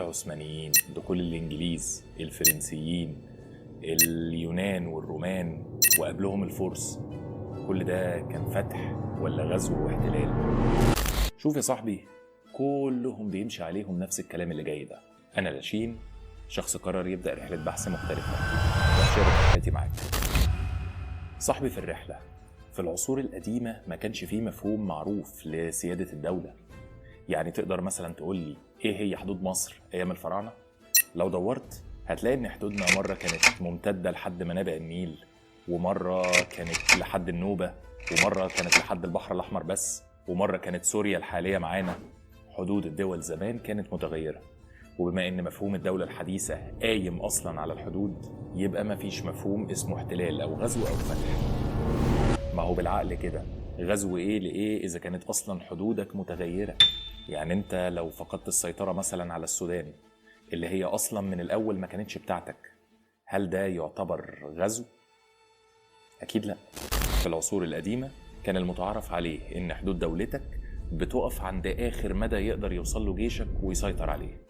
العثمانيين، دخول الإنجليز، الفرنسيين، اليونان والرومان وقبلهم الفرس، كل ده كان فتح ولا غزو واحتلال؟ شوف يا صاحبي، كلهم بيمشي عليهم نفس الكلام اللي جاي ده. أنا لاشين، شخص قرر يبدأ رحلة بحث مختلفة وأشارك رحلتي معاك. صاحبي، في الرحلة في العصور القديمة ما كانش فيه مفهوم معروف لسيادة الدولة. يعني تقدر مثلا تقولي ايه هي حدود مصر ايام الفراعنة؟ لو دورت هتلاقي ان حدودنا مرة كانت ممتدة لحد منابع النيل، ومرة كانت لحد النوبة، ومرة كانت لحد البحر الأحمر بس، ومرة كانت سوريا الحالية معانا. حدود الدول زمان كانت متغيرة، وبما ان مفهوم الدولة الحديثة قايم اصلا على الحدود، يبقى مفيش مفهوم اسمه احتلال او غزو او فتح. ما هو بالعقل كده، غزو ايه لايه اذا كانت اصلا حدودك متغيرة؟ يعني انت لو فقدت السيطرة مثلا على السودان اللي هي اصلا من الاول ما كانتش بتاعتك، هل ده يعتبر غزو؟ اكيد لا. في العصور القديمة كان المتعارف عليه ان حدود دولتك بتقف عند اخر مدى يقدر يوصل له جيشك ويسيطر عليه.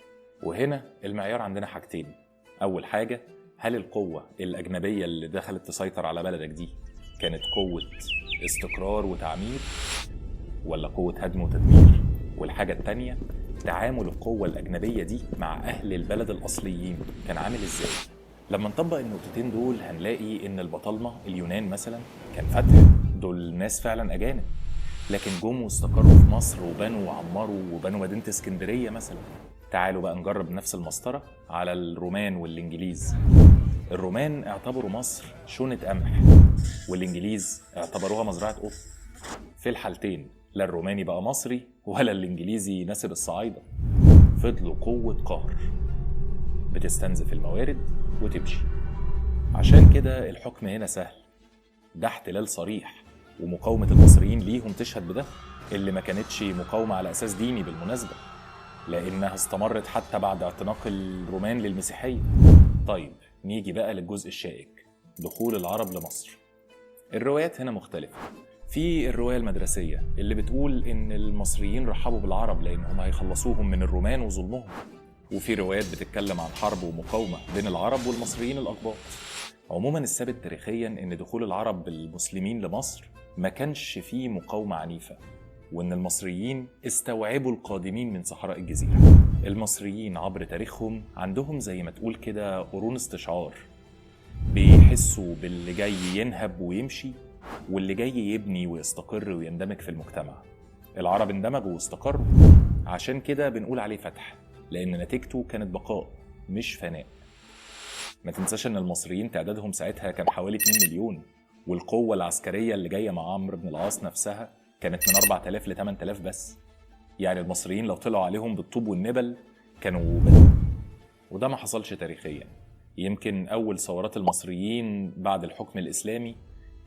وهنا المعيار عندنا حاجتين. اول حاجة، هل القوة الاجنبية اللي دخلت تسيطر على بلدك دي كانت قوة استقرار وتعمير ولا قوة هدم وتدمير؟ والحاجة التانية، تعامل القوة الأجنبية دي مع أهل البلد الأصليين كان عامل إزاي؟ لما نطبق النقطتين دول هنلاقي إن البطالمة اليونان مثلا كان فتح، دول ناس فعلا أجانب، لكن جم واستقروا في مصر وبنوا وعمروا وبنوا مدينة اسكندرية مثلا. تعالوا بقى نجرب نفس المسطرة على الرومان والإنجليز. الرومان اعتبروا مصر شونة قمح، والإنجليز اعتبروها مزرعة قطن. في الحالتين لا الروماني بقى مصري ولا الإنجليزي يناسب الصعايدة. فضلوا قوة قهر بتستنزف الموارد وتمشي. عشان كده الحكم هنا سهل، ده احتلال صريح، ومقاومة المصريين ليهم تشهد بده، اللي ما كانتش مقاومة على أساس ديني بالمناسبة، لأنها استمرت حتى بعد اعتناق الرومان للمسيحية. طيب نيجي بقى للجزء الشائك، دخول العرب لمصر. الروايات هنا مختلفة. في الرواية المدرسية اللي بتقول إن المصريين رحبوا بالعرب لأنهم هيخلصوهم من الرومان وظلمهم، وفي روايات بتتكلم عن حرب ومقاومة بين العرب والمصريين الأقباط. عموما الثابت تاريخيا إن دخول العرب المسلمين لمصر ما كانش فيه مقاومة عنيفة، وإن المصريين استوعبوا القادمين من صحراء الجزيرة. المصريين عبر تاريخهم عندهم زي ما تقول كده قرون استشعار، بيحسوا باللي جاي ينهب ويمشي واللي جاي يبني ويستقر ويندمج في المجتمع. العرب اندمجوا واستقروا، عشان كده بنقول عليه فتح، لأن نتيجته كانت بقاء مش فناء. ما تنساش ان المصريين تعدادهم ساعتها كان حوالي 2 مليون، والقوة العسكرية اللي جاية مع عمرو بن العاص نفسها كانت من 4000 ل 8000 بس. يعني المصريين لو طلعوا عليهم بالطوب والنبل كانوا بدو. وده ما حصلش تاريخيا. يمكن أول ثورات المصريين بعد الحكم الإسلامي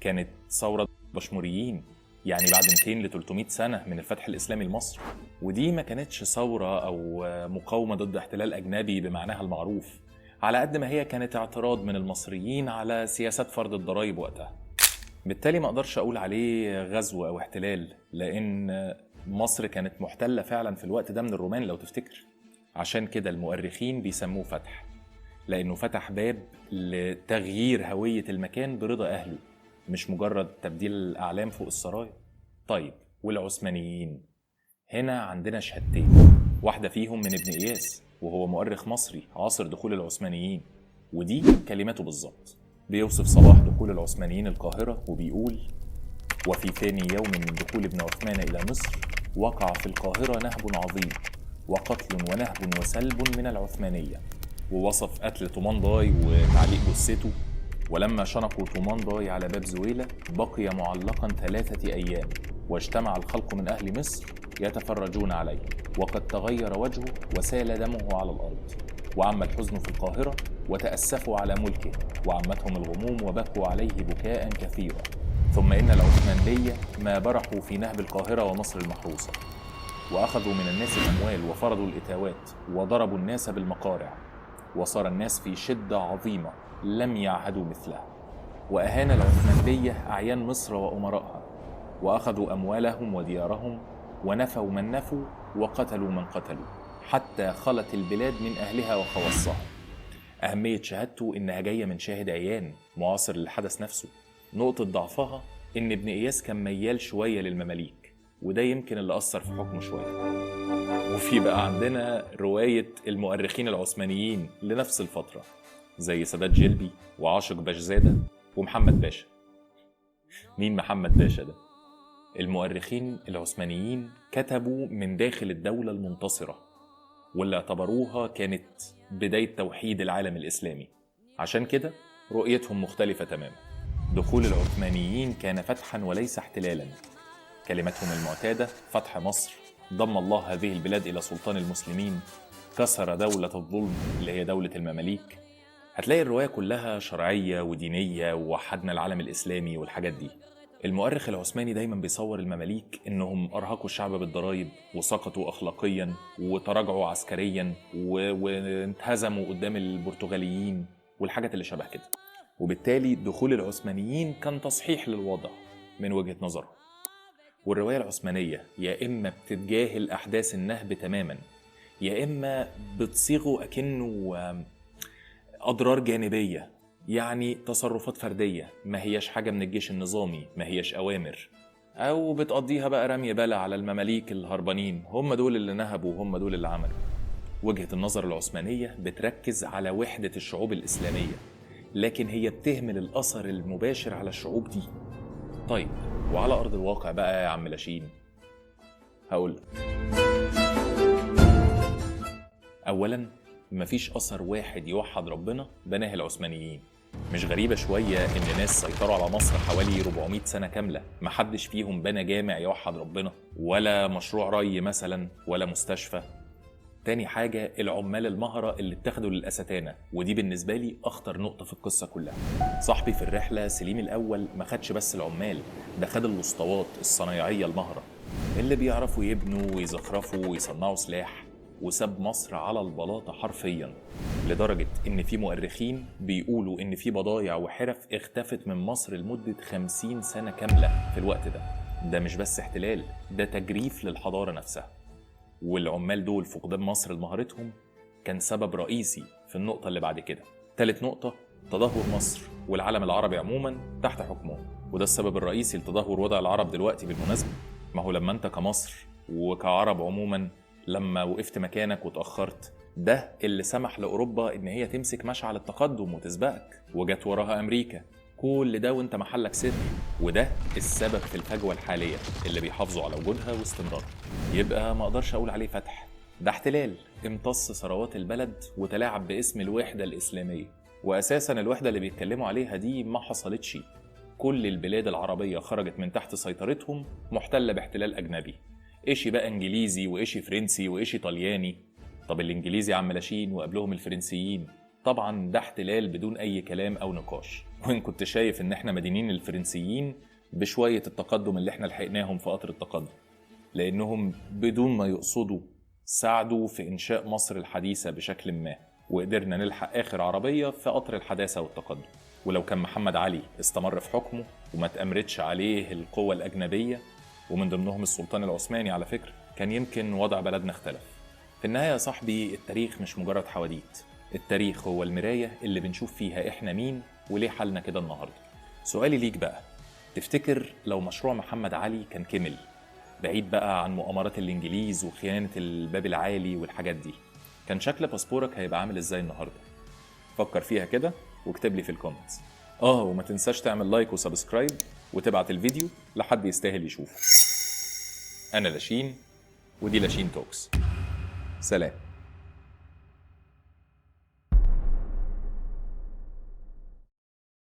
كانت ثورة بشموريين، يعني بعد 200 ل 300 سنة من الفتح الإسلامي لمصر. ودي ما كانتش ثورة أو مقاومة ضد احتلال أجنبي بمعناها المعروف، على قد ما هي كانت اعتراض من المصريين على سياسات فرض الضرائب وقتها. بالتالي ما أقدرش أقول عليه غزو أو احتلال، لأن مصر كانت محتلة فعلا في الوقت ده من الرومان لو تفتكر. عشان كده المؤرخين بيسموه فتح، لأنه فتح باب لتغيير هوية المكان برضا أهله، مش مجرد تبديل الأعلام فوق السرايا. طيب والعثمانيين؟ هنا عندنا شهادتين، واحدة فيهم من ابن إياس وهو مؤرخ مصري عاصر دخول العثمانيين، ودي كلماته بالظبط. بيوصف صباح دخول العثمانيين القاهرة وبيقول: وفي ثاني يوم من دخول ابن عثمان إلى مصر وقع في القاهرة نهب عظيم وقتل ونهب وسلب من العثمانية. ووصف قتل طومانضاي وتعليق جثته. ولما شنقوا طومانضاي على باب زويلة بقي معلقا 3 أيام، واجتمع الخلق من أهل مصر يتفرجون عليه، وقد تغير وجهه وسال دمه على الأرض. وعم الحزن في القاهرة وتأسفوا على ملكه، وعمتهم الغموم وبكوا عليه بكاء كثيرا. ثم إن العثمانية ما برحوا في نهب القاهرة ومصر المحروسة، وأخذوا من الناس الأموال وفرضوا الإتاوات وضربوا الناس بالمقارع، وصار الناس في شدة عظيمة لم يعهدوا مثلها. وأهان العثمانية أعيان مصر وأمراءها، وأخذوا أموالهم وديارهم، ونفوا من نفوا وقتلوا من قتلوا. حتى خلت البلاد من أهلها وخواصها. أهمية شهادته إنها جاية من شاهد عيان معاصر للحدث نفسه. نقطة ضعفها إن ابن إياس كان ميال شوية للمماليك، وده يمكن اللي أثر في حكمه شوية. وفي بقى عندنا رواية المؤرخين العثمانيين لنفس الفترة زي سادات جلبي وعاشق باشزادة ومحمد باشا. مين محمد باشا ده؟ المؤرخين العثمانيين كتبوا من داخل الدولة المنتصرة، واللي اعتبروها كانت بداية توحيد العالم الإسلامي. عشان كده رؤيتهم مختلفة تماما. دخول العثمانيين كان فتحا وليس احتلالا. كلمتهم المعتادة فتح مصر، ضم الله هذه البلاد إلى سلطان المسلمين، كسر دولة الظلم اللي هي دولة المماليك. هتلاقي الرواية كلها شرعية ودينية ووحدنا العالم الإسلامي والحاجات دي. المؤرخ العثماني دايما بيصور المماليك إنهم أرهقوا الشعب بالضرائب وسقطوا أخلاقيا وتراجعوا عسكريا وانتهزموا قدام البرتغاليين والحاجات اللي شبه كده. وبالتالي دخول العثمانيين كان تصحيح للوضع من وجهة نظره. والرواية العثمانية يا إما بتتجاهل أحداث النهب تماما، يا إما بتصيغه أكنه أضرار جانبية، يعني تصرفات فردية ما هيش حاجة من الجيش النظامي، ما هيش أوامر، أو بتقضيها بقى رمي بلا على المماليك الهربانين، هم دول اللي نهبوا وهم دول اللي عملوا. وجهة النظر العثمانية بتركز على وحدة الشعوب الإسلامية، لكن هي بتهمل الأثر المباشر على الشعوب دي. طيب وعلى أرض الواقع بقى يا عم لاشين، هقول أولا مفيش أثر واحد يوحد ربنا بناه العثمانيين. مش غريبة شوية إن ناس سيطروا على مصر حوالي 400 سنة كاملة محدش فيهم بنى جامع يوحد ربنا، ولا مشروع ري مثلا، ولا مستشفى. تاني حاجة العمال المهرة اللي اتخذوا للأستانة، ودي بالنسبة لي أخطر نقطة في القصة كلها. صاحبي في الرحلة سليم الأول ما خدش بس العمال، ده خد الأسطوات الصنايعية المهرة اللي بيعرفوا يبنوا ويزخرفوا ويصنعوا سلاح، وساب مصر على البلاطة حرفيا، لدرجة إن في مؤرخين بيقولوا إن في بضايع وحرف اختفت من مصر لمدة 50 سنة كاملة في الوقت ده. ده مش بس احتلال، ده تجريف للحضارة نفسها. والعمال دول فقدان مصر لمهارتهم كان سبب رئيسي في النقطة اللي بعد كده. ثالث نقطة تدهور مصر والعالم العربي عموما تحت حكمهم، وده السبب الرئيسي لتدهور وضع العرب دلوقتي بالمناسبة. ما هو لما انت كمصر وكعرب عموما لما وقفت مكانك وتأخرت، ده اللي سمح لأوروبا إن هي تمسك مشعل التقدم وتسبقك، وجت وراها أمريكا. كل ده وانت محلك سر، وده السبب في الفجوة الحالية اللي بيحافظوا على وجودها واستمرارها. يبقى ما اقدرش اقول عليه فتح، ده احتلال امتص ثروات البلد وتلاعب باسم الوحدة الإسلامية. وأساسا الوحدة اللي بيتكلموا عليها دي ما حصلتش. كل البلاد العربية خرجت من تحت سيطرتهم محتلة باحتلال أجنبي، إيشي بقى إنجليزي وإيشي فرنسي وإيشي طلياني. طب الإنجليزي عم لاشين وقبلهم الفرنسيين، طبعا ده احتلال بدون أي كلام أو نقاش. وإن كنت شايف إن إحنا مدينين الفرنسيين بشوية التقدم اللي إحنا لحقناهم في قطر التقدم، لأنهم بدون ما يقصدوا ساعدوا في إنشاء مصر الحديثة بشكل ما، وقدرنا نلحق آخر عربية في قطر الحداثة والتقدم. ولو كان محمد علي استمر في حكمه وما تأمرتش عليه القوة الأجنبية ومن ضمنهم السلطان العثماني على فكرة، كان يمكن وضع بلدنا اختلف. في النهاية يا صاحبي التاريخ مش مجرد حواديت، التاريخ هو المراية اللي بنشوف فيها إحنا مين وليه حالنا كده النهاردة. سؤالي ليك بقى، تفتكر لو مشروع محمد علي كان كمل، بعيد بقى عن مؤامرات الإنجليز وخيانة الباب العالي والحاجات دي، كان شكل باسبورك هيبقى عامل إزاي النهاردة؟ فكر فيها كده واكتب لي في الكومنتس. وما تنساش تعمل لايك وسبسكرايب وتبعت الفيديو لحد يستاهل يشوفه. أنا لاشين ودي لاشين توكس. سلام.